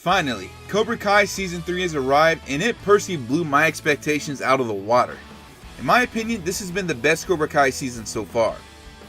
Finally, Cobra Kai Season 3 has arrived, and it personally blew my expectations out of the water. In my opinion, this has been the best Cobra Kai season so far.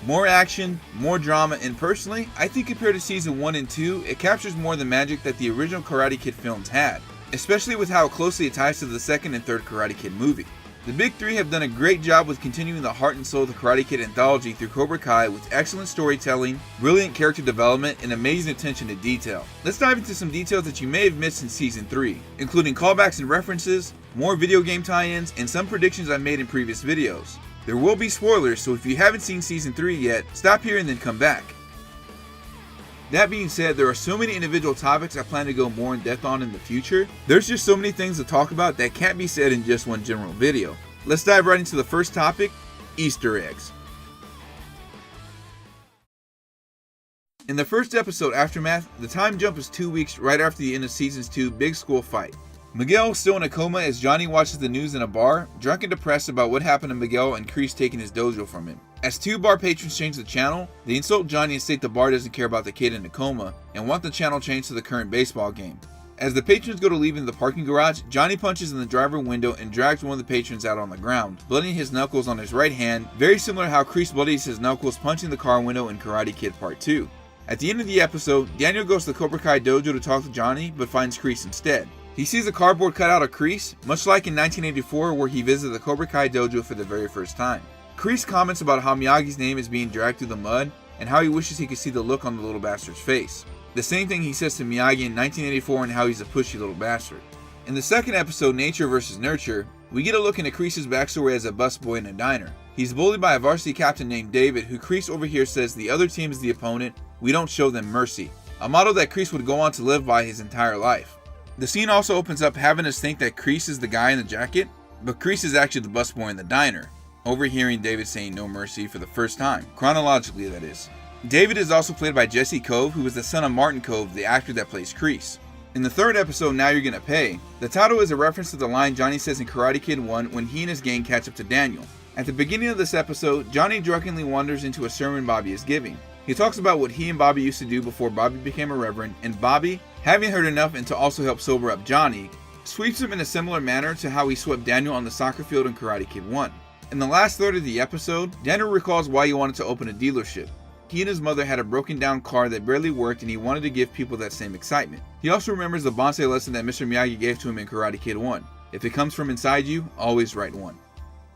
More action, more drama, and personally, I think compared to Season 1 and 2, it captures more of the magic that the original Karate Kid films had, especially with how closely it ties to the second and third Karate Kid movie. The big three have done a great job with continuing the heart and soul of the Karate Kid anthology through Cobra Kai with excellent storytelling, brilliant character development, and amazing attention to detail. Let's dive into some details that you may have missed in Season 3, including callbacks and references, more video game tie-ins, and some predictions I made in previous videos. There will be spoilers, so if you haven't seen Season 3 yet, stop here and then come back. That being said, there are so many individual topics I plan to go more in depth on in the future. There's just so many things to talk about that can't be said in just one general video. Let's dive right into the first topic, Easter eggs. In the first episode, Aftermath, the time jump is 2 weeks right after the end of Season 2 big school fight. Miguel is still in a coma as Johnny watches the news in a bar, drunk and depressed about what happened to Miguel and Kreese taking his dojo from him. As two bar patrons change the channel, they insult Johnny and state the bar doesn't care about the kid in a coma and want the channel changed to the current baseball game. As the patrons go to leave in the parking garage, Johnny punches in the driver window and drags one of the patrons out on the ground, blooding his knuckles on his right hand, very similar to how Kreese bloodies his knuckles punching the car window in Karate Kid Part 2. At the end of the episode, Daniel goes to the Cobra Kai dojo to talk to Johnny, but finds Kreese instead. He sees a cardboard cutout of Kreese, much like in 1984 where he visited the Cobra Kai dojo for the very first time. Kreese comments about how Miyagi's name is being dragged through the mud and how he wishes he could see the look on the little bastard's face. The same thing he says to Miyagi in 1984 and how he's a pushy little bastard. In the second episode, Nature vs. Nurture, we get a look into Kreese's backstory as a busboy in a diner. He's bullied by a varsity captain named David, who Kreese over here says the other team is the opponent, we don't show them mercy. A motto that Kreese would go on to live by his entire life. The scene also opens up having us think that Kreese is the guy in the jacket, but Kreese is actually the busboy in the diner, overhearing David saying no mercy for the first time, chronologically that is. David is also played by Jesse Cove, who is the son of Martin Cove, the actor that plays Kreese. In the third episode, Now You're Gonna Pay, the title is a reference to the line Johnny says in Karate Kid 1 when he and his gang catch up to Daniel. At the beginning of this episode, Johnny drunkenly wanders into a sermon Bobby is giving. He talks about what he and Bobby used to do before Bobby became a reverend, and Bobby, having heard enough and to also help sober up Johnny, sweeps him in a similar manner to how he swept Daniel on the soccer field in Karate Kid 1. In the last third of the episode, Daniel recalls why he wanted to open a dealership. He and his mother had a broken down car that barely worked and he wanted to give people that same excitement. He also remembers the bonsai lesson that Mr. Miyagi gave to him in Karate Kid 1. If it comes from inside you, always write one.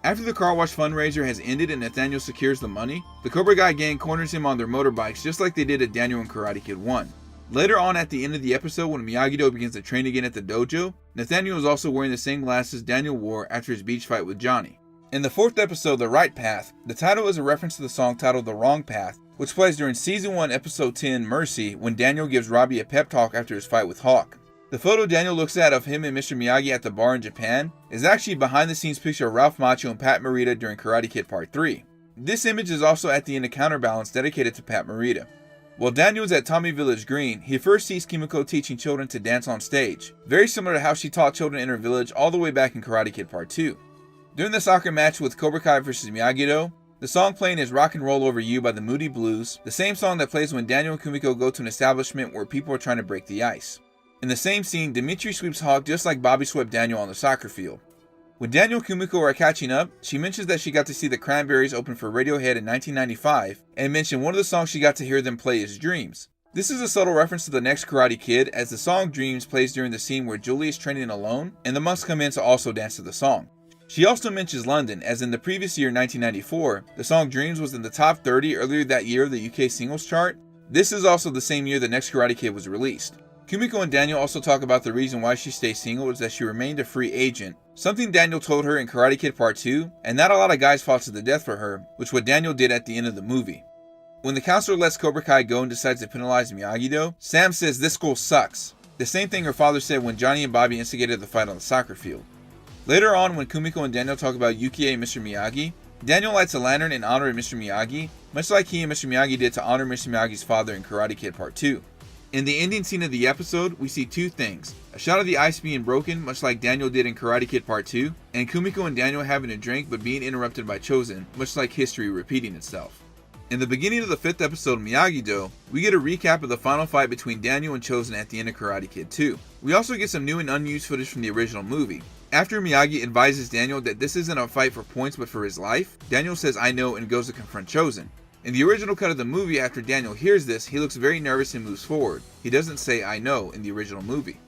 After the car wash fundraiser has ended and Nathaniel secures the money, the Cobra Kai gang corners him on their motorbikes just like they did at Daniel in Karate Kid 1. Later on at the end of the episode when Miyagi-Do begins to train again at the dojo, Nathaniel is also wearing the same glasses Daniel wore after his beach fight with Johnny. In the fourth episode, The Right Path, the title is a reference to the song titled The Wrong Path, which plays during Season 1 Episode 10, Mercy, when Daniel gives Robbie a pep talk after his fight with Hawk. The photo Daniel looks at of him and Mr. Miyagi at the bar in Japan is actually a behind-the-scenes picture of Ralph Macchio and Pat Morita during Karate Kid Part 3. This image is also at the end of Counterbalance dedicated to Pat Morita. While Daniel is at Tommy Village Green, he first sees Kimiko teaching children to dance on stage, very similar to how she taught children in her village all the way back in Karate Kid Part 2. During the soccer match with Cobra Kai vs. Miyagi-Do, the song playing is Rock and Roll Over You by the Moody Blues, the same song that plays when Daniel and Kumiko go to an establishment where people are trying to break the ice. In the same scene, Dimitri sweeps Hawk just like Bobby swept Daniel on the soccer field. When Daniel and Kumiko are catching up, she mentions that she got to see the Cranberries open for Radiohead in 1995, and mentioned one of the songs she got to hear them play is Dreams. This is a subtle reference to the next Karate Kid, as the song Dreams plays during the scene where Julie is training alone, and the monks come in to also dance to the song. She also mentions London, as in the previous year 1994, the song Dreams was in the top 30 earlier that year of the UK singles chart. This is also the same year the next Karate Kid was released. Kumiko and Daniel also talk about the reason why she stays single is that she remained a free agent, something Daniel told her in Karate Kid Part 2, and not a lot of guys fought to the death for her, which what Daniel did at the end of the movie. When the counselor lets Cobra Kai go and decides to penalize Miyagi-Do, Sam says this school sucks, the same thing her father said when Johnny and Bobby instigated the fight on the soccer field. Later on, when Kumiko and Daniel talk about Yukie and Mr. Miyagi, Daniel lights a lantern in honor of Mr. Miyagi, much like he and Mr. Miyagi did to honor Mr. Miyagi's father in Karate Kid Part 2. In the ending scene of the episode, we see two things. A shot of the ice being broken, much like Daniel did in Karate Kid Part 2, and Kumiko and Daniel having a drink but being interrupted by Chozen, much like history repeating itself. In the beginning of the 5th episode of Miyagi-Do, we get a recap of the final fight between Daniel and Chozen at the end of Karate Kid 2. We also get some new and unused footage from the original movie. After Miyagi advises Daniel that this isn't a fight for points but for his life, Daniel says I know and goes to confront Chozen. In the original cut of the movie, after Daniel hears this, he looks very nervous and moves forward. He doesn't say I know in the original movie.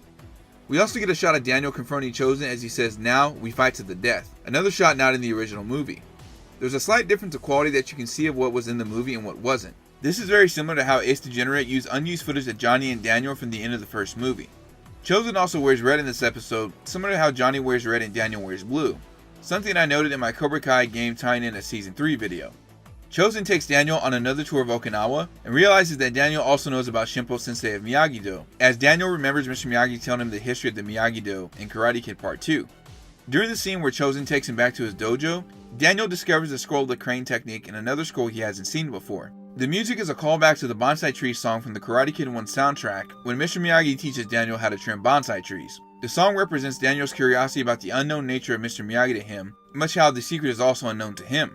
We also get a shot of Daniel confronting Chozen as he says, now we fight to the death. Another shot not in the original movie. There's a slight difference of quality that you can see of what was in the movie and what wasn't. This is very similar to how Ace Degenerate used unused footage of Johnny and Daniel from the end of the first movie. Chozen also wears red in this episode, similar to how Johnny wears red and Daniel wears blue. Something I noted in my Cobra Kai game tying in a Season 3 video. Chozen takes Daniel on another tour of Okinawa and realizes that Daniel also knows about Shinpo Sensei of Miyagi-Do, as Daniel remembers Mr. Miyagi telling him the history of the Miyagi-Do in Karate Kid Part 2. During the scene where Chozen takes him back to his dojo, Daniel discovers the scroll of the crane technique in another scroll he hasn't seen before. The music is a callback to the Bonsai Tree song from the Karate Kid 1 soundtrack when Mr. Miyagi teaches Daniel how to trim bonsai trees. The song represents Daniel's curiosity about the unknown nature of Mr. Miyagi to him, much how the secret is also unknown to him.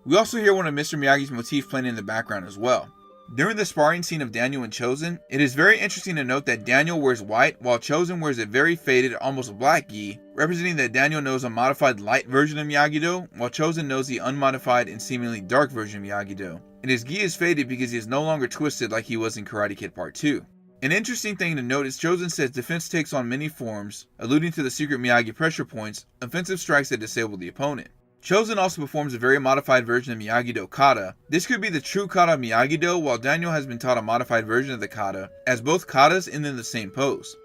We also hear one of Mr. Miyagi's motifs playing in the background as well. During the sparring scene of Daniel and Chozen, it is very interesting to note that Daniel wears white while Chozen wears a very faded, almost black gi, representing that Daniel knows a modified light version of Miyagi-Do, while Chozen knows the unmodified and seemingly dark version of Miyagi-Do. And his gi is faded because he is no longer twisted like he was in Karate Kid Part 2. An interesting thing to note is Chozen says defense takes on many forms, alluding to the secret Miyagi pressure points, offensive strikes that disable the opponent. Chozen also performs a very modified version of Miyagi-Do kata. This could be the true kata of Miyagi-Do, while Daniel has been taught a modified version of the kata, as both katas end in the same pose.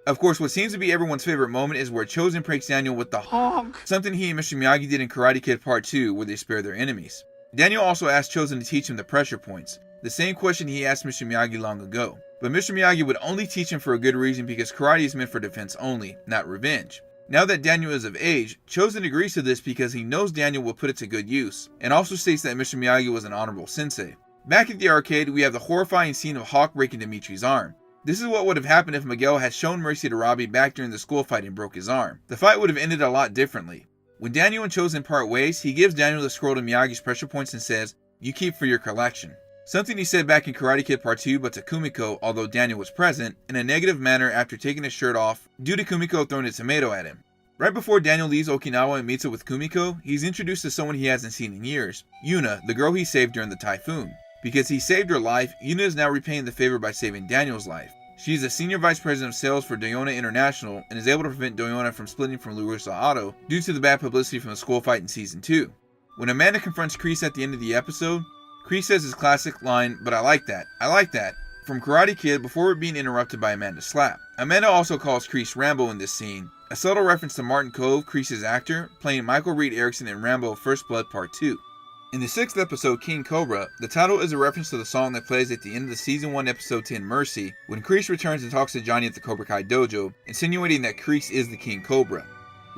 Of course, what seems to be everyone's favorite moment is where Chozen pranks Daniel with the honk, something he and Mr. Miyagi did in Karate Kid Part 2 where they spare their enemies. Daniel also asked Chozen to teach him the pressure points, the same question he asked Mr. Miyagi long ago. But Mr. Miyagi would only teach him for a good reason because karate is meant for defense only, not revenge. Now that Daniel is of age, Chozen agrees to this because he knows Daniel will put it to good use, and also states that Mr. Miyagi was an honorable sensei. Back at the arcade, we have the horrifying scene of Hawk breaking Dimitri's arm. This is what would have happened if Miguel had shown mercy to Robbie back during the school fight and broke his arm. The fight would have ended a lot differently. When Daniel and Chozen part ways, he gives Daniel the scroll to Miyagi's pressure points and says, "You keep for your collection." Something he said back in Karate Kid Part 2 but to Kumiko, although Daniel was present, in a negative manner after taking his shirt off due to Kumiko throwing a tomato at him. Right before Daniel leaves Okinawa and meets up with Kumiko, he's introduced to someone he hasn't seen in years, Yuna, the girl he saved during the typhoon. Because he saved her life, Yuna is now repaying the favor by saving Daniel's life. She is a senior vice president of sales for Doyona International and is able to prevent Doyona from splitting from LaRussa Auto due to the bad publicity from the school fight in Season 2. When Amanda confronts Kreese at the end of the episode, Kreese says his classic line, "But I like that, from Karate Kid before being interrupted by Amanda's slap. Amanda also calls Kreese Rambo in this scene, a subtle reference to Martin Kove, Kreese's actor, playing Michael Reed Erickson in Rambo First Blood Part 2. In the 6th episode, King Cobra, the title is a reference to the song that plays at the end of the Season 1 Episode 10 Mercy, when Kreese returns and talks to Johnny at the Cobra Kai dojo, insinuating that Kreese is the King Cobra.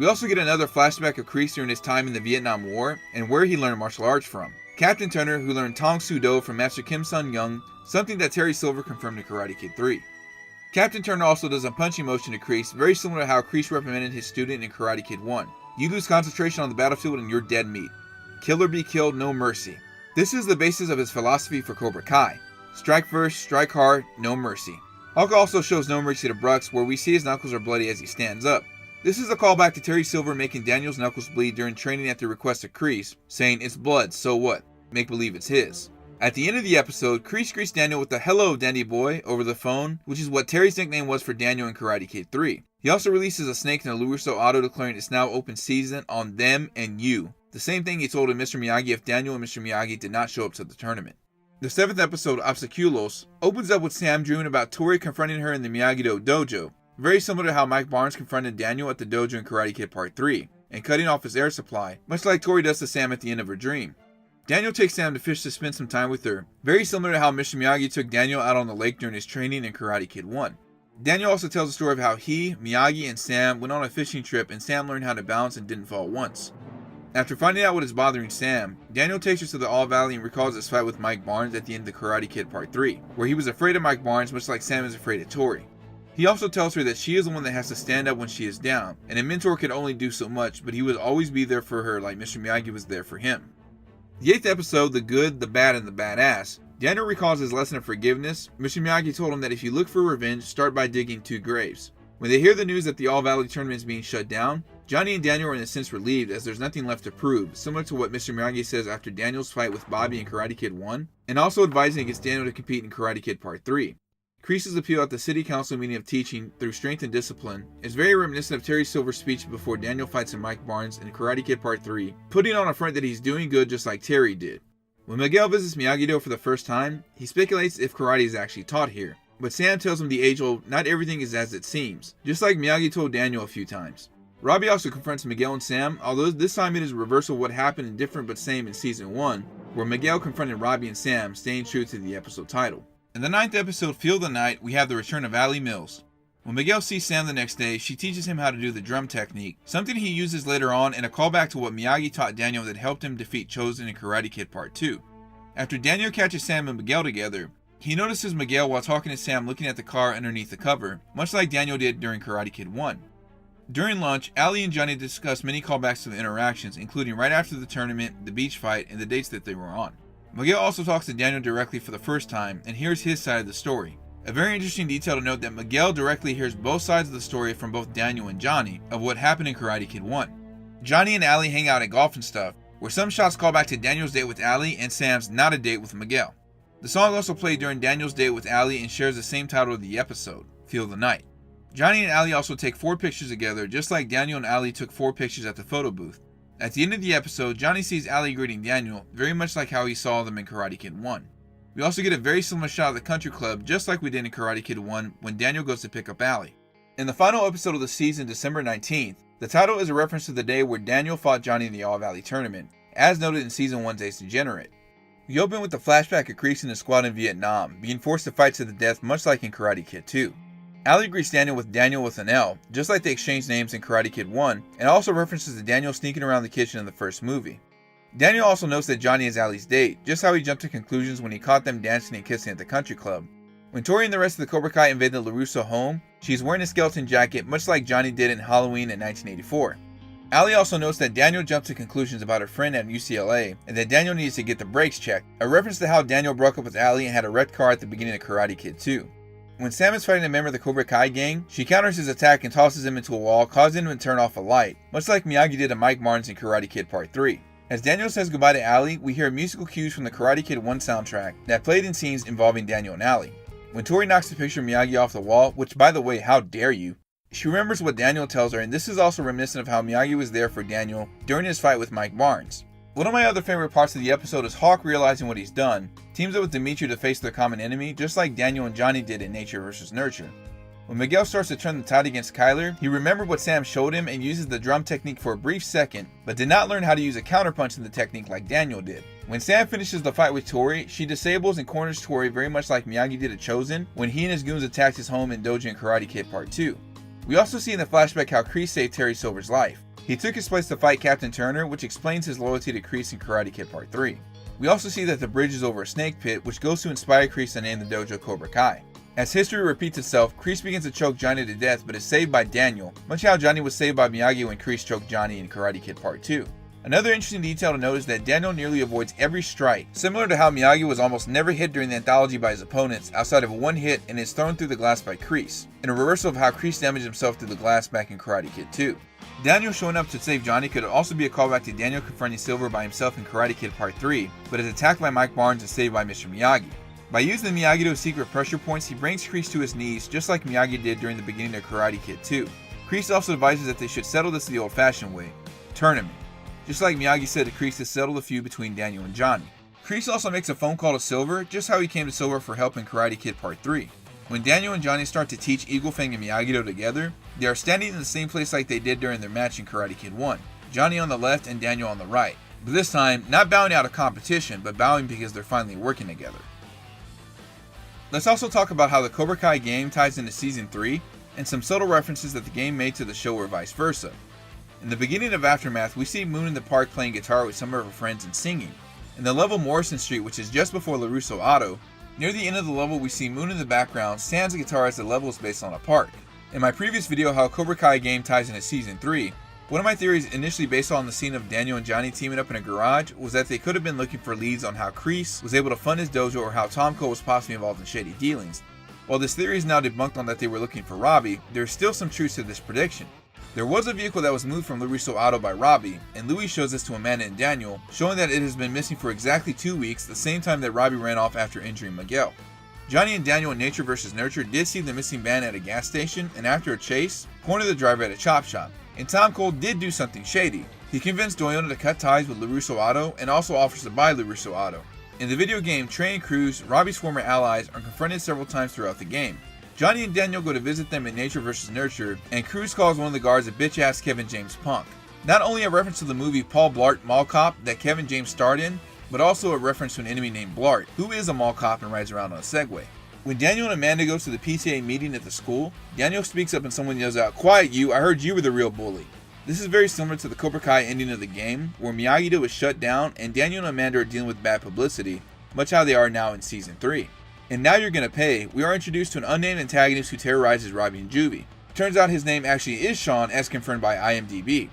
We also get another flashback of Kreese during his time in the Vietnam War, and where he learned martial arts from. Captain Turner, who learned Tong Soo Do from Master Kim Sun Young, something that Terry Silver confirmed in Karate Kid 3. Captain Turner also does a punching motion to Kreese, very similar to how Kreese reprimanded his student in Karate Kid 1. "You lose concentration on the battlefield and you're dead meat. Kill or be killed, no mercy." This is the basis of his philosophy for Cobra Kai. Strike first, strike hard, no mercy. Hulk also shows no mercy to Brooks, where we see his knuckles are bloody as he stands up. This is a callback to Terry Silver making Daniel's knuckles bleed during training at the request of Kreese, saying, "It's blood, so what? Make believe it's his." At the end of the episode, Kreese greets Daniel with the "Hello, Dandy Boy" over the phone, which is what Terry's nickname was for Daniel in Karate Kid 3. He also releases a snake in a LaRusso Auto declaring it's now open season on them and you. The same thing he told Mr. Miyagi if Daniel and Mr. Miyagi did not show up to the tournament. The 7th episode, Obstaculos, opens up with Sam dreaming about Tori confronting her in the Miyagi-Do dojo, very similar to how Mike Barnes confronted Daniel at the dojo in Karate Kid Part 3, and cutting off his air supply, much like Tori does to Sam at the end of her dream. Daniel takes Sam to fish to spend some time with her, very similar to how Mr. Miyagi took Daniel out on the lake during his training in Karate Kid 1. Daniel also tells the story of how he, Miyagi, and Sam went on a fishing trip and Sam learned how to balance and didn't fall once. After finding out what is bothering Sam, Daniel takes her to the All Valley and recalls his fight with Mike Barnes at the end of the Karate Kid Part 3, where he was afraid of Mike Barnes much like Sam is afraid of Tori. He also tells her that she is the one that has to stand up when she is down, and a mentor can only do so much, but he would always be there for her like Mr. Miyagi was there for him. The 8th episode, The Good, the Bad, and the Badass, Daniel recalls his lesson of forgiveness. Mr. Miyagi told him that if you look for revenge, start by digging 2 graves. When they hear the news that the All Valley tournament is being shut down, Johnny and Daniel are in a sense relieved as there's nothing left to prove, similar to what Mr. Miyagi says after Daniel's fight with Bobby in Karate Kid 1, and also advising against Daniel to compete in Karate Kid Part 3. Kreese's appeal at the City Council meeting of teaching through strength and discipline is very reminiscent of Terry Silver's speech before Daniel fights in Mike Barnes in Karate Kid Part 3, putting on a front that he's doing good just like Terry did. When Miguel visits Miyagi-Do for the first time, he speculates if karate is actually taught here, but Sam tells him the age-old, not everything is as it seems, just like Miyagi told Daniel a few times. Robbie also confronts Miguel and Sam, although this time it is a reversal of what happened in Different But Same in Season 1, where Miguel confronted Robbie and Sam, staying true to the episode title. In the 9th episode, Feel the Night, we have the return of Allie Mills. When Miguel sees Sam the next day, she teaches him how to do the drum technique, something he uses later on and a callback to what Miyagi taught Daniel that helped him defeat Chozen in Karate Kid Part 2. After Daniel catches Sam and Miguel together, he notices Miguel while talking to Sam looking at the car underneath the cover, much like Daniel did during Karate Kid 1. During lunch, Allie and Johnny discuss many callbacks to the interactions, including right after the tournament, the beach fight, and the dates that they were on. Miguel also talks to Daniel directly for the first time and hears his side of the story. A very interesting detail to note that Miguel directly hears both sides of the story from both Daniel and Johnny of what happened in Karate Kid 1. Johnny and Allie hang out at golf and stuff, where some shots call back to Daniel's date with Allie and Sam's not a date with Miguel. The song also played during Daniel's date with Allie and shares the same title of the episode, Feel the Night. Johnny and Allie also take 4 pictures together, just like Daniel and Allie took 4 pictures at the photo booth. At the end of the episode, Johnny sees Allie greeting Daniel, very much like how he saw them in Karate Kid 1. We also get a very similar shot of the country club, just like we did in Karate Kid 1 when Daniel goes to pick up Allie. In the final episode of the season, December 19th, the title is a reference to the day where Daniel fought Johnny in the All Valley tournament, as noted in Season 1's Ace Degenerate. We open with the flashback of Kreese and his squad in Vietnam, being forced to fight to the death much like in Karate Kid 2. Allie greets Daniel with an L, just like they exchanged names in Karate Kid 1, and also references to Daniel sneaking around the kitchen in the first movie. Daniel also notes that Johnny is Allie's date, just how he jumped to conclusions when he caught them dancing and kissing at the country club. When Tori and the rest of the Cobra Kai invade the LaRusso home, she's wearing a skeleton jacket much like Johnny did in Halloween in 1984. Allie also notes that Daniel jumped to conclusions about her friend at UCLA, and that Daniel needs to get the brakes checked, a reference to how Daniel broke up with Allie and had a red car at the beginning of Karate Kid 2. When Sam is fighting a member of the Cobra Kai gang, she counters his attack and tosses him into a wall, causing him to turn off a light, much like Miyagi did to Mike Barnes in Karate Kid Part 3. As Daniel says goodbye to Allie, we hear musical cues from the Karate Kid 1 soundtrack that played in scenes involving Daniel and Allie. When Tori knocks the picture of Miyagi off the wall, which by the way, how dare you, she remembers what Daniel tells her, and this is also reminiscent of how Miyagi was there for Daniel during his fight with Mike Barnes. One of my other favorite parts of the episode is Hawk realizing what he's done, teams up with Dimitri to face their common enemy, just like Daniel and Johnny did in Nature vs. Nurture. When Miguel starts to turn the tide against Kyler, he remembered what Sam showed him and uses the drum technique for a brief second, but did not learn how to use a counterpunch in the technique like Daniel did. When Sam finishes the fight with Tori, she disables and corners Tori very much like Miyagi did at Chozen when he and his goons attacked his home in Dojo in Karate Kid Part 2. We also see in the flashback how Kreese saved Terry Silver's life. He took his place to fight Captain Turner, which explains his loyalty to Kreese in Karate Kid Part 3. We also see that the bridge is over a snake pit, which goes to inspire Kreese to name the dojo Cobra Kai. As history repeats itself, Kreese begins to choke Johnny to death but is saved by Daniel, much how Johnny was saved by Miyagi when Kreese choked Johnny in Karate Kid Part 2. Another interesting detail to note is that Daniel nearly avoids every strike, similar to how Miyagi was almost never hit during the anthology by his opponents outside of one hit and is thrown through the glass by Kreese, in a reversal of how Kreese damaged himself through the glass back in Karate Kid 2. Daniel showing up to save Johnny could also be a callback to Daniel confronting Silver by himself in Karate Kid Part 3, but is attacked by Mike Barnes and saved by Mr. Miyagi. By using the Miyagi-Do secret pressure points, he brings Kreese to his knees just like Miyagi did during the beginning of Karate Kid 2. Kreese also advises that they should settle this the old-fashioned way, tournament, just like Miyagi said to Kreese to settle the feud between Daniel and Johnny. Kreese also makes a phone call to Silver, just how he came to Silver for help in Karate Kid Part 3. When Daniel and Johnny start to teach Eagle Fang and Miyagi-Do together, they are standing in the same place like they did during their match in Karate Kid 1, Johnny on the left and Daniel on the right, but this time not bowing out of competition, but bowing because they're finally working together. Let's also talk about how the Cobra Kai game ties into Season 3, and some subtle references that the game made to the show or vice versa. In the beginning of Aftermath, we see Moon in the park playing guitar with some of her friends and singing. In the level Morrison Street, which is just before LaRusso Auto, near the end of the level we see Moon in the background, stands a guitar as the level is based on a park. In my previous video how Cobra Kai game ties into Season 3, One of my theories, initially based on the scene of Daniel and Johnny teaming up in a garage, was that they could have been looking for leads on how Kreese was able to fund his dojo or how Tom Cole was possibly involved in shady dealings. While this theory is now debunked on that they were looking for Robbie, there is still some truth to this prediction. There was a vehicle that was moved from LaRusso Auto by Robbie, and Louis shows this to Amanda and Daniel, showing that it has been missing for exactly 2 weeks, the same time that Robbie ran off after injuring Miguel. Johnny and Daniel in Nature vs. Nurture did see the missing van at a gas station, and after a chase, cornered the driver at a chop shop. And Tom Cole did do something shady. He convinced Doyona to cut ties with LaRusso Auto and also offers to buy LaRusso Auto. In the video game, Trey and Cruz, Robbie's former allies, are confronted several times throughout the game. Johnny and Daniel go to visit them in Nature vs. Nurture, and Cruz calls one of the guards a bitch-ass Kevin James punk. Not only a reference to the movie Paul Blart Mall Cop that Kevin James starred in, but also a reference to an enemy named Blart, who is a mall cop and rides around on a Segway. When Daniel and Amanda go to the PTA meeting at the school, Daniel speaks up and someone yells out, "Quiet you, I heard you were the real bully." This is very similar to the Cobra Kai ending of the game, where Miyagi-Do is shut down and Daniel and Amanda are dealing with bad publicity, much how they are now in Season 3. And Now You're Gonna Pay, we are introduced to an unnamed antagonist who terrorizes Robbie and Juvie. Turns out his name actually is Sean, as confirmed by IMDb.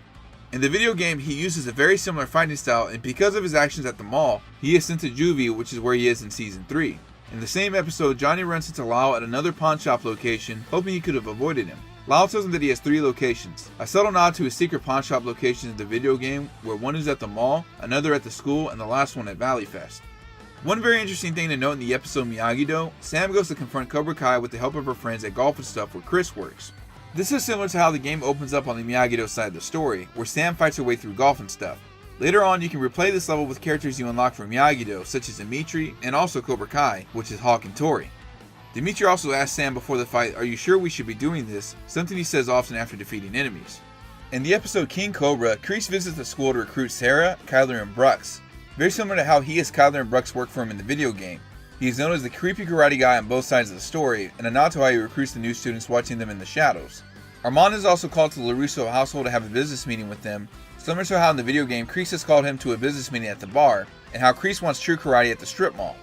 In the video game, he uses a very similar fighting style, and because of his actions at the mall, he is sent to Juvie, which is where he is in Season 3. In the same episode, Johnny runs into Lau at another pawn shop location, hoping he could have avoided him. Lau tells him that he has 3 locations, a subtle nod to his secret pawn shop locations in the video game, where one is at the mall, another at the school, and the last one at Valley Fest. One very interesting thing to note in the episode Miyagi-Do, Sam goes to confront Cobra Kai with the help of her friends at Golf and Stuff where Chris works. This is similar to how the game opens up on the Miyagi-Do side of the story, where Sam fights her way through Golf and Stuff. Later on, you can replay this level with characters you unlock from Miyagi-Do, such as Dimitri, and also Cobra Kai, which is Hawk and Tori. Dimitri also asks Sam before the fight, "Are you sure we should be doing this?" something he says often after defeating enemies. In the episode King Cobra, Kreese visits the school to recruit Sarah, Kyler, and Brooks. Very similar to how he as Kyler and Brooks work for him in the video game. He is known as the creepy karate guy on both sides of the story, and a nod to how he recruits the new students watching them in the shadows. Armand is also called to the LaRusso household to have a business meeting with them, similar to how in the video game Kreese has called him to a business meeting at the bar, and how Kreese wants true karate at the strip mall.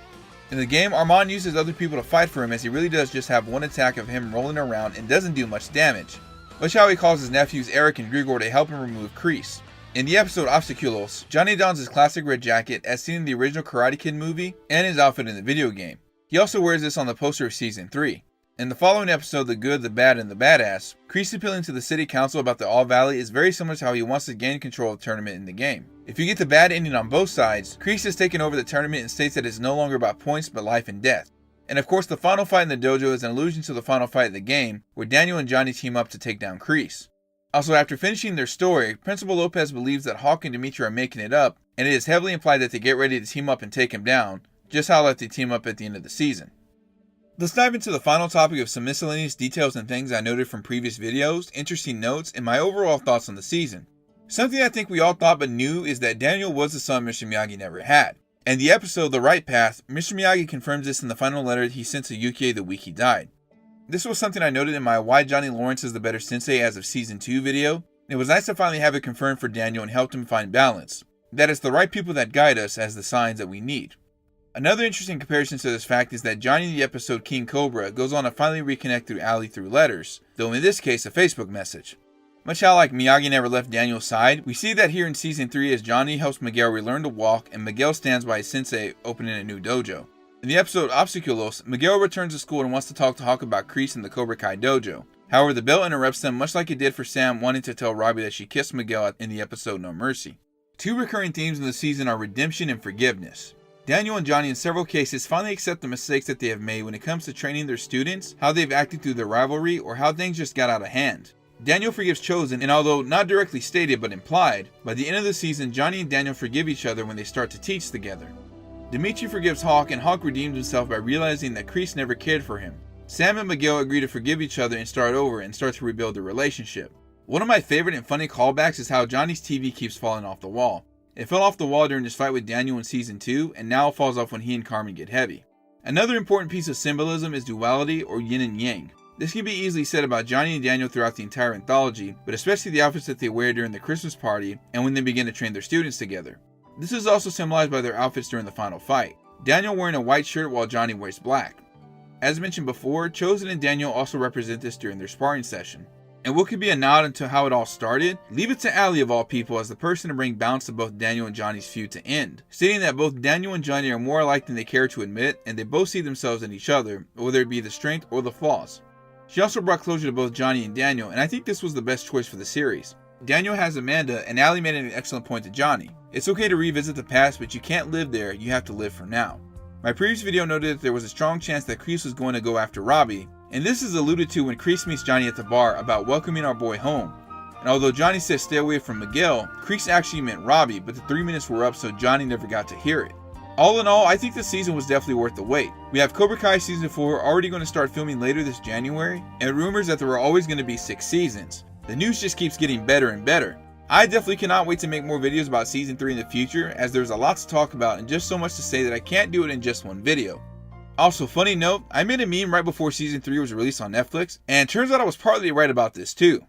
In the game, Armand uses other people to fight for him, as he really does just have one attack of him rolling around and doesn't do much damage. Watch how he calls his nephews Eric and Grigor to help him remove Kreese. In the episode Obstaculos, Johnny dons his classic red jacket as seen in the original Karate Kid movie and his outfit in the video game. He also wears this on the poster of Season 3. In the following episode, The Good, the Bad, and the Badass, Kreese appealing to the city council about the All Valley is very similar to how he wants to gain control of the tournament in the game. If you get the bad ending on both sides, Kreese has taken over the tournament and states that it's no longer about points but life and death. And of course, the final fight in the dojo is an allusion to the final fight of the game, where Daniel and Johnny team up to take down Kreese. Also, after finishing their story, Principal Lopez believes that Hawk and Dimitri are making it up, and it is heavily implied that they get ready to team up and take him down, just how like they team up at the end of the season. Let's dive into the final topic of some miscellaneous details and things I noted from previous videos, interesting notes, and my overall thoughts on the season. Something I think we all thought but knew is that Daniel was the son Mr. Miyagi never had. In the episode The Right Path, Mr. Miyagi confirms this in the final letter he sent to Yukie the week he died. This was something I noted in my Why Johnny Lawrence is the Better Sensei as of Season 2 video. It was nice to finally have it confirmed for Daniel and helped him find balance. That it's the right people that guide us as the signs that we need. Another interesting comparison to this fact is that Johnny in the episode King Cobra goes on to finally reconnect through Ali through letters, though in this case a Facebook message. Much how like Miyagi never left Daniel's side, we see that here in Season 3 as Johnny helps Miguel relearn to walk and Miguel stands by his sensei opening a new dojo. In the episode Obstaculos, Miguel returns to school and wants to talk to Hawk about Kreese and the Cobra Kai dojo. However, the bell interrupts them, much like it did for Sam wanting to tell Robbie that she kissed Miguel in the episode No Mercy. Two recurring themes in the season are redemption and forgiveness. Daniel and Johnny in several cases finally accept the mistakes that they have made when it comes to training their students, how they've acted through their rivalry, or how things just got out of hand. Daniel forgives Chosen, and although not directly stated but implied, by the end of the season Johnny and Daniel forgive each other when they start to teach together. Dimitri forgives Hawk, and Hawk redeems himself by realizing that Kreese never cared for him. Sam and Miguel agree to forgive each other and start over and start to rebuild their relationship. One of my favorite and funny callbacks is how Johnny's TV keeps falling off the wall. It fell off the wall during his fight with Daniel in Season 2, and now it falls off when he and Carmen get heavy. Another important piece of symbolism is duality, or yin and yang. This can be easily said about Johnny and Daniel throughout the entire anthology, but especially the outfits that they wear during the Christmas party and when they begin to train their students together. This is also symbolized by their outfits during the final fight. Daniel wearing a white shirt while Johnny wears black. As mentioned before, Chosen and Daniel also represent this during their sparring session. And what could be a nod into how it all started? Leave it to Allie of all people as the person to bring balance to both Daniel and Johnny's feud to end, stating that both Daniel and Johnny are more alike than they care to admit, and they both see themselves in each other, whether it be the strength or the flaws. She also brought closure to both Johnny and Daniel, and I think this was the best choice for the series. Daniel has Amanda, and Allie made an excellent point to Johnny. It's okay to revisit the past, but you can't live there, you have to live for now. My previous video noted that there was a strong chance that Kreese was going to go after Robbie, and this is alluded to when Kreese meets Johnny at the bar about welcoming our boy home. And although Johnny said stay away from Miguel, Kreese actually meant Robbie, but the 3 minutes were up so Johnny never got to hear it. All in all, I think this season was definitely worth the wait. We have Cobra Kai Season 4 already going to start filming later this January, and rumors that there were always going to be 6 seasons. The news just keeps getting better and better. I definitely cannot wait to make more videos about Season 3 in the future, as there's a lot to talk about and just so much to say that I can't do it in just one video. Also, funny note, I made a meme right before Season 3 was released on Netflix, and it turns out I was partly right about this too.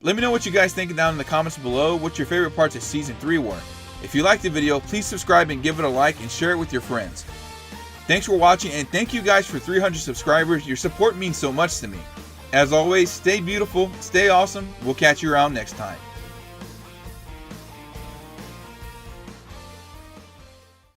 Let me know what you guys think down in the comments below, what your favorite parts of Season 3 were. If you liked the video, please subscribe and give it a like and share it with your friends. Thanks for watching, and thank you guys for 300 subscribers. Your support means so much to me. As always, stay beautiful, stay awesome. We'll catch you around next time.